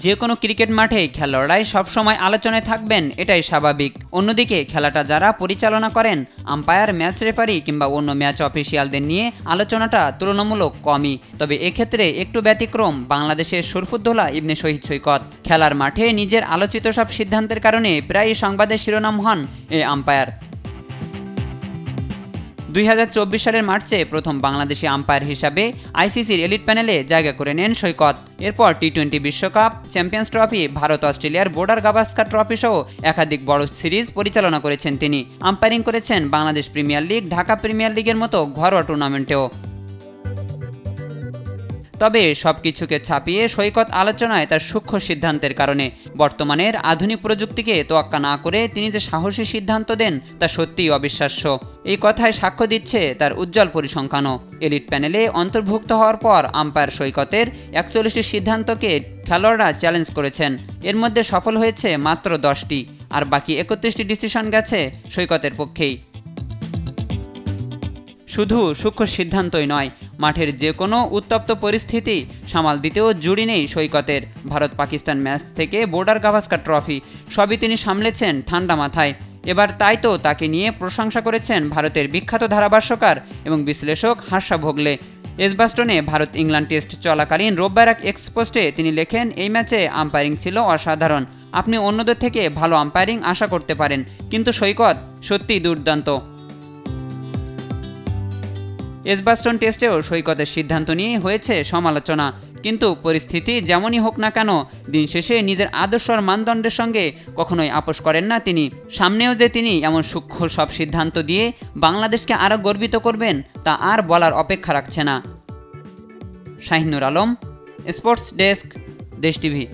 যে কোনো ক্রিকেট মাঠে খেলোয়াড়রাই সবসময় আলোচনায় থাকবেন, এটাই স্বাভাবিক। অন্যদিকে খেলাটা যারা পরিচালনা করেন, আম্পায়ার, ম্যাচ রেফারি কিংবা অন্য ম্যাচ অফিসিয়ালদের নিয়ে আলোচনাটা তুলনামূলক কমই। তবে এক্ষেত্রে একটু ব্যতিক্রম বাংলাদেশের শরফুদ্দৌলা ইবনে শহীদ সৈকত। খেলার মাঠে নিজের আলোচিত সব সিদ্ধান্তের কারণে প্রায়ই সংবাদের শিরোনাম হন এ আম্পায়ার। 2024 সালের মার্চে প্রথম বাংলাদেশি আম্পায়ার হিসাবে আইসিসির এলিট প্যানেলে জায়গা করে নেন সৈকত। এরপর টি-20 বিশ্বকাপ, চ্যাম্পিয়ন্স ট্রফি, ভারত অস্ট্রেলিয়ার বর্ডার গাভাস্কার ট্রফি সহ একাধিক বড় সিরিজ পরিচালনা করেছেন তিনি। আম্পায়ারিং করেছেন Bangladesh premier league, Dhaka premier লিগের মতো ঘরোয়া টুর্নামেন্টেও। তবে সবকিছুকে ছাপিয়ে সৈকত আলোচনায় তার সূক্ষ্ম সিদ্ধান্তের কারণে। বর্তমানের আধুনিক প্রযুক্তিকে তোয়াক্কা না করে তিনি যে সাহসী সিদ্ধান্ত দেন তা সত্যিই অবিশ্বাস্য। এই কথায় সাক্ষ্য দিচ্ছে তার উজ্জ্বল পরিসংখ্যানও। এলিট প্যানেলে অন্তর্ভুক্ত হওয়ার পর আম্পায়ার সৈকতের 41টি সিদ্ধান্তকে খেলোয়াড়রা চ্যালেঞ্জ করেছেন। এর মধ্যে সফল হয়েছে মাত্র 10টি, আর বাকি 31টি ডিসিশন গেছে সৈকতের পক্ষেই। শুধু সূক্ষ্ম সিদ্ধান্তই নয়, মাঠের যে কোনো উত্তপ্ত পরিস্থিতি সামাল দিতেও জুড়ি নেই সৈকতের। ভারত পাকিস্তান ম্যাচ থেকে বর্ডার গাভাস্কার ট্রফি, সবই তিনি সামলেছেন ঠান্ডা মাথায়। এবার তাই তো তাকে নিয়ে প্রশংসা করেছেন ভারতের বিখ্যাত ধারাভাষ্যকার এবং বিশ্লেষক হার্ষা ভোগলে। এজবাস্টনে ভারত ইংল্যান্ড টেস্ট চলাকালীন রোববার এক এক্স পোস্টে তিনি লেখেন, এই ম্যাচে আম্পায়ারিং ছিল অসাধারণ। আপনি অন্যদের থেকে ভালো আম্পায়ারিং আশা করতে পারেন, কিন্তু সৈকত সত্যিই দুর্দান্ত। এজবাস্টন টেস্টেও সৈকতের সিদ্ধান্ত নিয়ে হয়েছে সমালোচনা, কিন্তু পরিস্থিতি যেমনই হোক না কেন দিন শেষে নিজের আদর্শ আর মানদণ্ডের সঙ্গে কখনোই আপোষ করেন না তিনি। সামনেও যে তিনি এমন সূক্ষ্ম সব সিদ্ধান্ত দিয়ে বাংলাদেশকে আরও গর্বিত করবেন তা আর বলার অপেক্ষা রাখছে না। শাহিনুর আলম, স্পোর্টস ডেস্ক, দেশ টিভি।